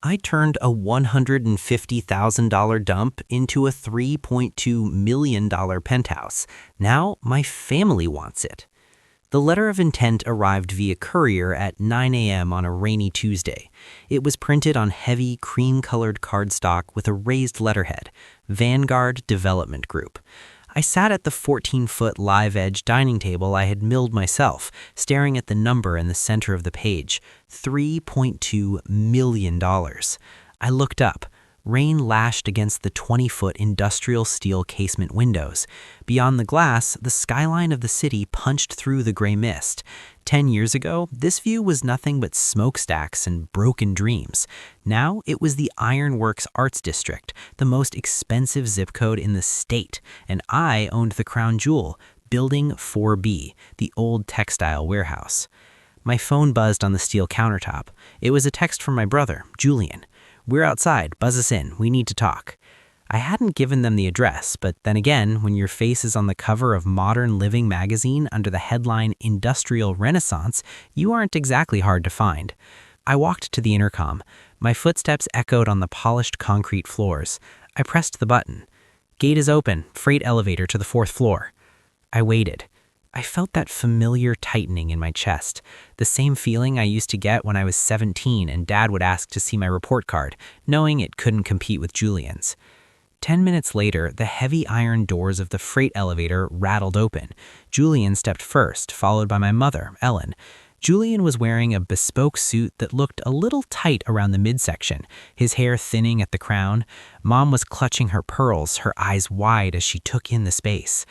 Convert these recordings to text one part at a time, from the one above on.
I turned a $150,000 dump into a $3.2 million penthouse. Now my family wants it. The letter of intent arrived via courier at 9 a.m. on a rainy Tuesday. It was printed on heavy, cream-colored cardstock with a raised letterhead, Vanguard Development Group. I sat at the 14-foot live-edge dining table I had milled myself, staring at the number in the center of the page, $3.2 million. I looked up. Rain lashed against the 20-foot industrial steel casement windows. Beyond the glass, the skyline of the city punched through the gray mist. 10 years ago, this view was nothing but smokestacks and broken dreams. Now it was the Ironworks Arts District, the most expensive zip code in the state, and I owned the crown jewel, Building 4B, the old textile warehouse. My phone buzzed on the steel countertop. It was a text from my brother, Julian. "We're outside, buzz us in, we need to talk." I hadn't given them the address, but then again, when your face is on the cover of Modern Living magazine under the headline Industrial Renaissance, you aren't exactly hard to find. I walked to the intercom. My footsteps echoed on the polished concrete floors. I pressed the button. "Gate is open, freight elevator to the 4th floor." I waited. I felt that familiar tightening in my chest, the same feeling I used to get when I was 17 and Dad would ask to see my report card, knowing it couldn't compete with Julian's. 10 minutes later, the heavy iron doors of the freight elevator rattled open. Julian stepped first, followed by my mother, Ellen. Julian was wearing a bespoke suit that looked a little tight around the midsection, his hair thinning at the crown. Mom was clutching her pearls, her eyes wide as she took in the space.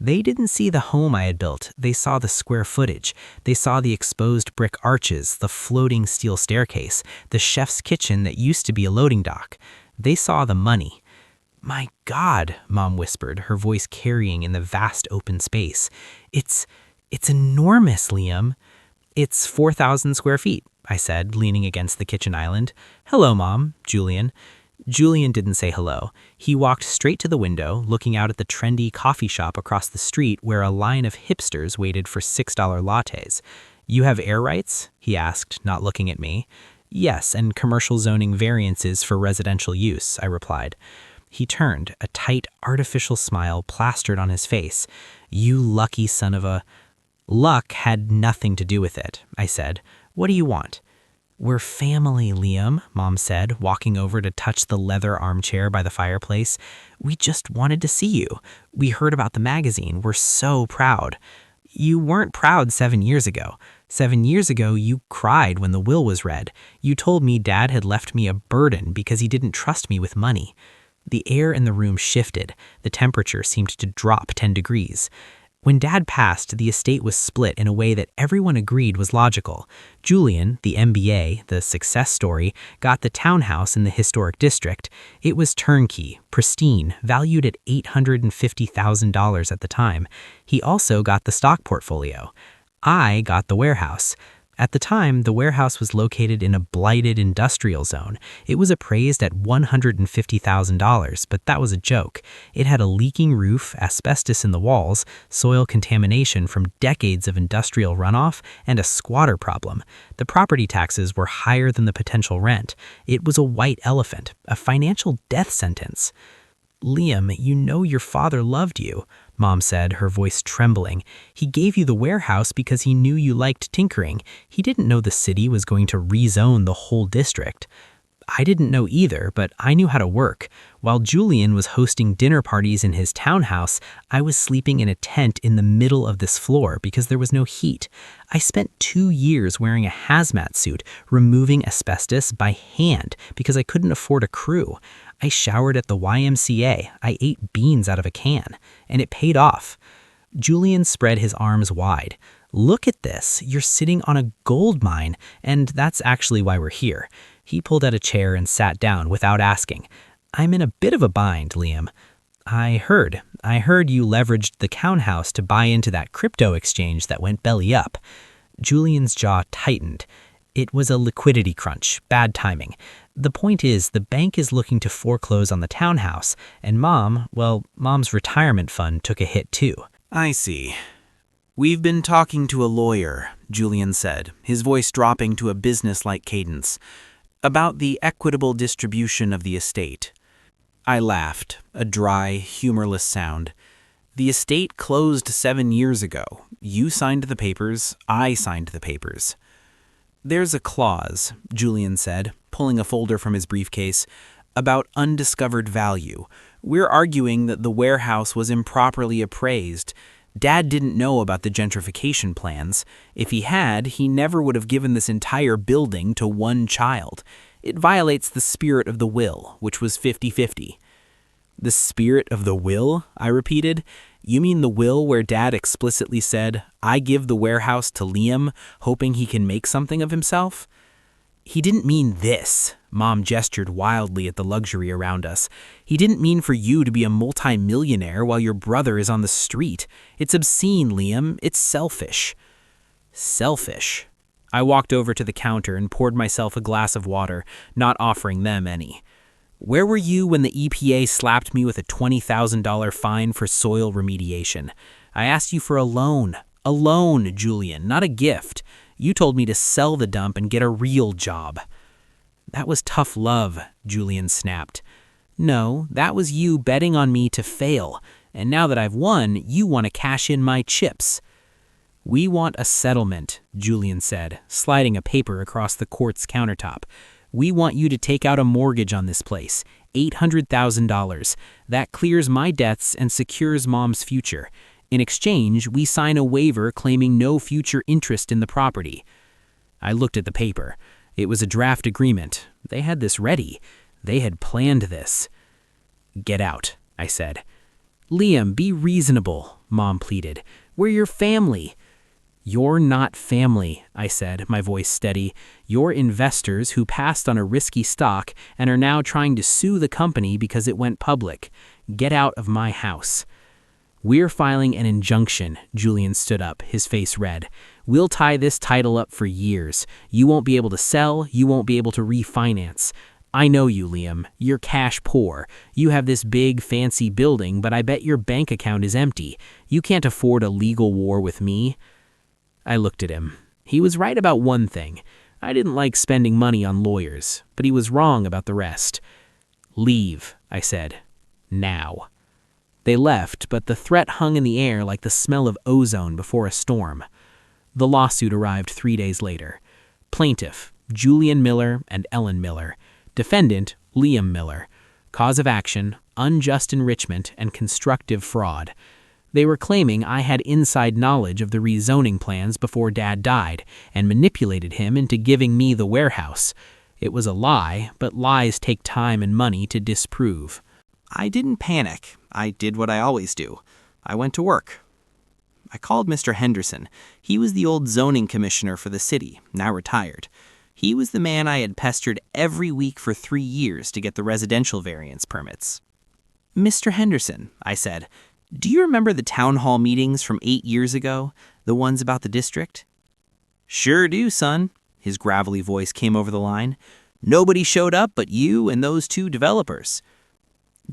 They didn't see the home I had built. They saw the square footage. They saw the exposed brick arches, the floating steel staircase, the chef's kitchen that used to be a loading dock. They saw the money. "My God," Mom whispered, her voice carrying in the vast open space. It's enormous, Liam." "It's 4,000 square feet," I said, leaning against the kitchen island. "Hello, Mom, Julian." Julian didn't say hello. He walked straight to the window, looking out at the trendy coffee shop across the street where a line of hipsters waited for $6 lattes. "You have air rights?" he asked, not looking at me. "Yes, and commercial zoning variances for residential use," I replied. He turned, a tight, artificial smile plastered on his face. "You lucky son of a—" "Luck had nothing to do with it," I said. "What do you want?" "We're family, Liam," Mom said, walking over to touch the leather armchair by the fireplace. "We just wanted to see you. We heard about the magazine. We're so proud." "You weren't proud 7 years ago. 7 years ago, you cried when the will was read. You told me Dad had left me a burden because he didn't trust me with money." The air in the room shifted. The temperature seemed to drop 10 degrees. When Dad passed, the estate was split in a way that everyone agreed was logical. Julian, the MBA, the success story, got the townhouse in the historic district. It was turnkey, pristine, valued at $850,000 at the time. He also got the stock portfolio. I got the warehouse. At the time, the warehouse was located in a blighted industrial zone. It was appraised at $150,000, but that was a joke. It had a leaking roof, asbestos in the walls, soil contamination from decades of industrial runoff, and a squatter problem. The property taxes were higher than the potential rent. It was a white elephant, a financial death sentence. "Liam, you know your father loved you," Mom said, her voice trembling. "He gave you the warehouse because he knew you liked tinkering. He didn't know the city was going to rezone the whole district." I didn't know either, but I knew how to work. While Julian was hosting dinner parties in his townhouse, I was sleeping in a tent in the middle of this floor because there was no heat. I spent 2 years wearing a hazmat suit, removing asbestos by hand because I couldn't afford a crew. I showered at the YMCA. I ate beans out of a can, and it paid off. Julian spread his arms wide. "Look at this. You're sitting on a gold mine, and that's actually why we're here." He pulled out a chair and sat down without asking. "I'm in a bit of a bind, Liam. I heard you leveraged the townhouse to buy into that crypto exchange that went belly up." Julian's jaw tightened. "It was a liquidity crunch, bad timing. The point is, the bank is looking to foreclose on the townhouse, and Mom's retirement fund took a hit too." "I see. We've been talking to a lawyer," Julian said, his voice dropping to a business-like cadence. About the equitable distribution of the estate. I laughed, a dry, humorless sound. The estate closed 7 years ago. You signed the papers, I signed the papers. There's a clause, Julian said, pulling a folder from his briefcase, about undiscovered value. We're arguing that the warehouse was improperly appraised. Dad didn't know about the gentrification plans. If he had, he never would have given this entire building to one child. It violates the spirit of the will, which was 50-50. The spirit of the will? I repeated. You mean the will where Dad explicitly said, I give the warehouse to Liam, hoping he can make something of himself? He didn't mean this. Mom gestured wildly at the luxury around us. He didn't mean for you to be a multi-millionaire while your brother is on the street. It's obscene, Liam. It's selfish. Selfish. I walked over to the counter and poured myself a glass of water, not offering them any. Where were you when the EPA slapped me with a $20,000 fine for soil remediation? I asked you for a loan. A loan, Julian, not a gift. You told me to sell the dump and get a real job. That was tough love, Julian snapped. No, that was you betting on me to fail. And now that I've won, you want to cash in my chips. We want a settlement, Julian said, sliding a paper across the court's countertop. We want you to take out a mortgage on this place, $800,000. That clears my debts and secures Mom's future. In exchange, we sign a waiver claiming no future interest in the property. I looked at the paper. It was a draft agreement. They had this ready. They had planned this. Get out, I said. Liam, be reasonable, Mom pleaded. We're your family. You're not family, I said, my voice steady. You're investors who passed on a risky stock and are now trying to sue the company because it went public. Get out of my house. We're filing an injunction, Julian stood up, his face red. We'll tie this title up for years. You won't be able to sell, you won't be able to refinance. I know you, Liam. You're cash poor. You have this big, fancy building, but I bet your bank account is empty. You can't afford a legal war with me. I looked at him. He was right about one thing. I didn't like spending money on lawyers, but he was wrong about the rest. Leave, I said. Now. They left, but the threat hung in the air like the smell of ozone before a storm. The lawsuit arrived 3 days later. Plaintiff, Julian Miller and Ellen Miller. Defendant, Liam Miller. Cause of action, unjust enrichment and constructive fraud. They were claiming I had inside knowledge of the rezoning plans before Dad died and manipulated him into giving me the warehouse. It was a lie, but lies take time and money to disprove. I didn't panic. I did what I always do. I went to work. I called Mr. Henderson. He was the old zoning commissioner for the city, now retired. He was the man I had pestered every week for 3 years to get the residential variance permits. Mr. Henderson, I said, do you remember the town hall meetings from 8 years ago, the ones about the district? Sure do, son, his gravelly voice came over the line. Nobody showed up but you and those 2 developers.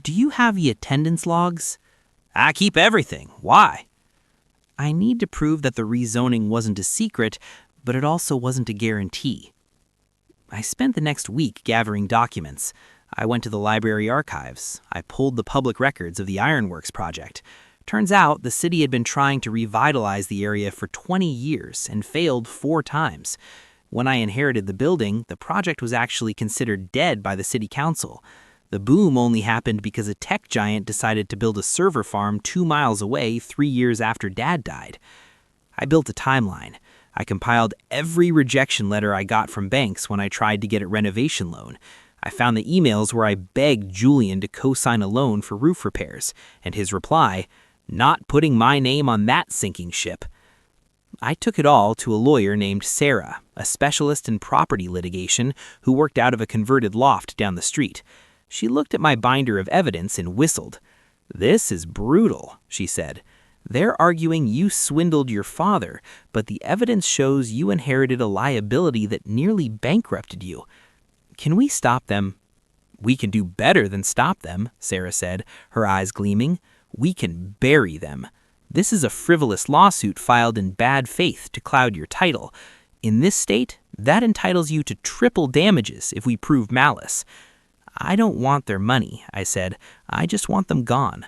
Do you have the attendance logs? I keep everything. Why? I need to prove that the rezoning wasn't a secret, but it also wasn't a guarantee. I spent the next week gathering documents. I went to the library archives. I pulled the public records of the Ironworks project. Turns out the city had been trying to revitalize the area for 20 years and failed 4 times. When I inherited the building, the project was actually considered dead by the city council. The boom only happened because a tech giant decided to build a server farm 2 miles away 3 years after Dad died. I built a timeline. I compiled every rejection letter I got from banks when I tried to get a renovation loan. I found the emails where I begged Julian to co-sign a loan for roof repairs, and his reply, "Not putting my name on that sinking ship." I took it all to a lawyer named Sarah, a specialist in property litigation who worked out of a converted loft down the street. She looked at my binder of evidence and whistled. "This is brutal," she said. "They're arguing you swindled your father, but the evidence shows you inherited a liability that nearly bankrupted you. Can we stop them?" "We can do better than stop them," Sarah said, her eyes gleaming. "We can bury them. This is a frivolous lawsuit filed in bad faith to cloud your title. In this state, That entitles you to triple damages if we prove malice. I don't want their money, I said. I just want them gone.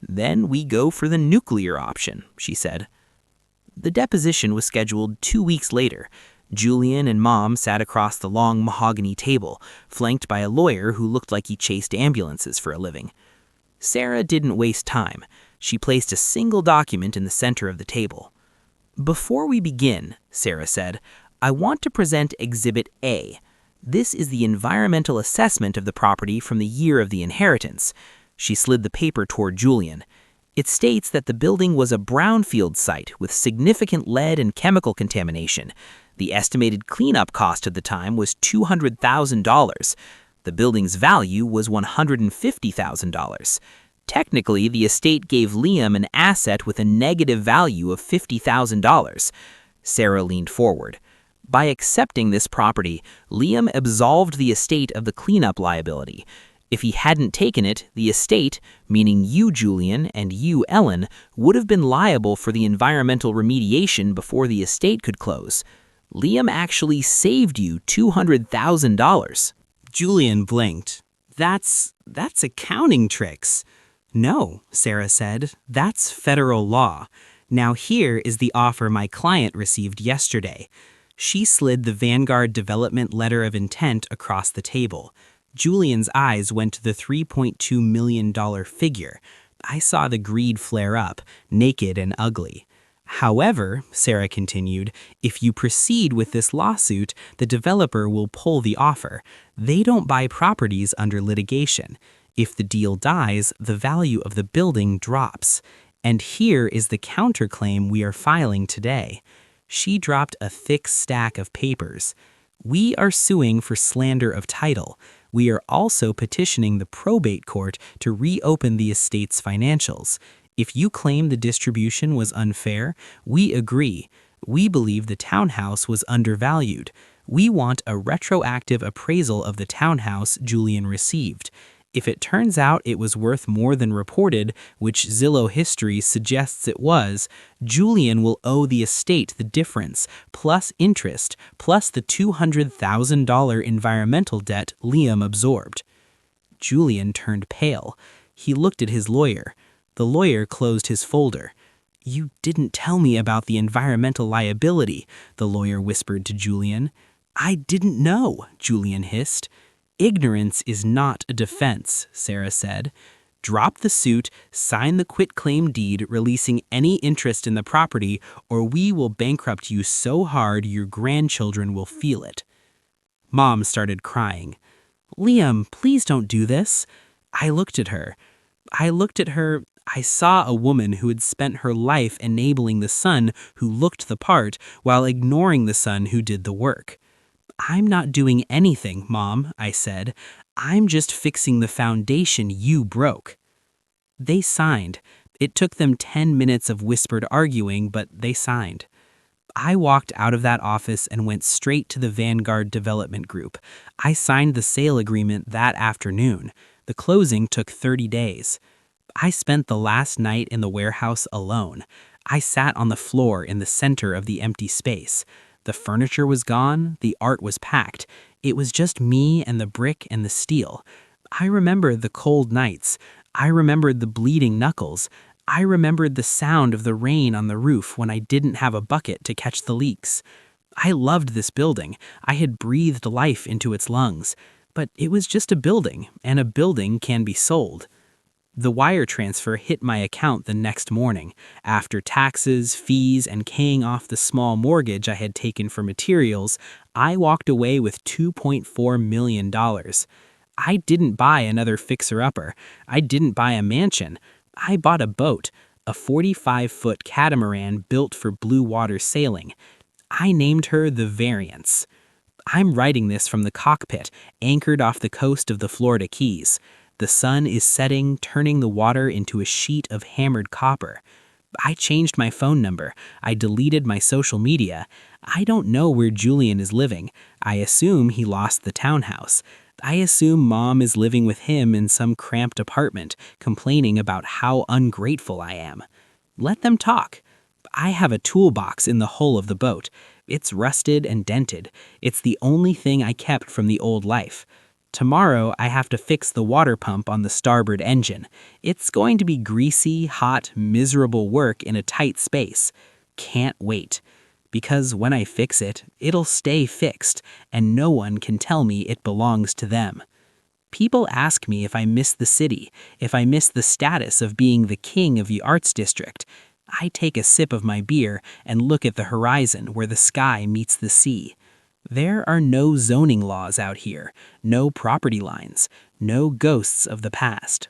Then we go for the nuclear option, she said. The deposition was scheduled 2 weeks later. Julian and Mom sat across the long mahogany table, flanked by a lawyer who looked like he chased ambulances for a living. Sarah didn't waste time. She placed a single document in the center of the table. Before we begin, Sarah said, I want to present Exhibit A. This is the environmental assessment of the property from the year of the inheritance. She slid the paper toward Julian. It states that the building was a brownfield site with significant lead and chemical contamination. The estimated cleanup cost at the time was $200,000. The building's value was $150,000. Technically, the estate gave Liam an asset with a negative value of $50,000. Sarah leaned forward. By accepting this property, Liam absolved the estate of the cleanup liability. If he hadn't taken it, the estate, meaning you, Julian, and you, Ellen, would have been liable for the environmental remediation before the estate could close. Liam actually saved you $200,000. Julian blinked. That's accounting tricks. No, Sarah said, that's federal law. Now here is the offer my client received yesterday. She slid the Vanguard Development Letter of Intent across the table. Julian's eyes went to the $3.2 million figure. I saw the greed flare up, naked and ugly. However, Sarah continued, if you proceed with this lawsuit, the developer will pull the offer. They don't buy properties under litigation. If the deal dies, the value of the building drops. And here is the counterclaim we are filing today. She dropped a thick stack of papers. We are suing for slander of title. We are also petitioning the probate court to reopen the estate's financials. If you claim the distribution was unfair, we agree. We believe the townhouse was undervalued. We want a retroactive appraisal of the townhouse Julian received. If it turns out it was worth more than reported, which Zillow history suggests it was, Julian will owe the estate the difference, plus interest, plus the $200,000 environmental debt Liam absorbed. Julian turned pale. He looked at his lawyer. The lawyer closed his folder. You didn't tell me about the environmental liability, the lawyer whispered to Julian. I didn't know, Julian hissed. Ignorance is not a defense, Sarah said. Drop the suit, sign the quitclaim deed releasing any interest in the property, or we will bankrupt you so hard your grandchildren will feel it. Mom started crying. Liam, please don't do this. I looked at her. I saw a woman who had spent her life enabling the son who looked the part while ignoring the son who did the work. I'm not doing anything, Mom, I said. I'm just fixing the foundation you broke. They signed. It took them 10 minutes of whispered arguing, but they signed. I walked out of that office and went straight to the Vanguard Development Group. I signed the sale agreement that afternoon. The closing took 30 days. I spent the last night in the warehouse alone. I sat on the floor in the center of the empty space. The furniture was gone, the art was packed. It was just me and the brick and the steel. I remembered the cold nights. I remembered the bleeding knuckles. I remembered the sound of the rain on the roof when I didn't have a bucket to catch the leaks. I loved this building. I had breathed life into its lungs. But it was just a building, and a building can be sold. The wire transfer hit my account the next morning. After taxes, fees, and paying off the small mortgage I had taken for materials, I walked away with $2.4 million. I didn't buy another fixer-upper. I didn't buy a mansion. I bought a boat, a 45-foot catamaran built for blue water sailing. I named her the Variance. I'm writing this from the cockpit, anchored off the coast of the Florida Keys. The sun is setting, turning the water into a sheet of hammered copper. I changed my phone number. I deleted my social media. I don't know where Julian is living. I assume he lost the townhouse. I assume Mom is living with him in some cramped apartment, complaining about how ungrateful I am. Let them talk. I have a toolbox in the hull of the boat. It's rusted and dented. It's the only thing I kept from the old life. Tomorrow, I have to fix the water pump on the starboard engine. It's going to be greasy, hot, miserable work in a tight space. Can't wait. Because when I fix it, it'll stay fixed, and no one can tell me it belongs to them. People ask me if I miss the city, if I miss the status of being the king of the arts district. I take a sip of my beer and look at the horizon where the sky meets the sea. There are no zoning laws out here, no property lines, no ghosts of the past.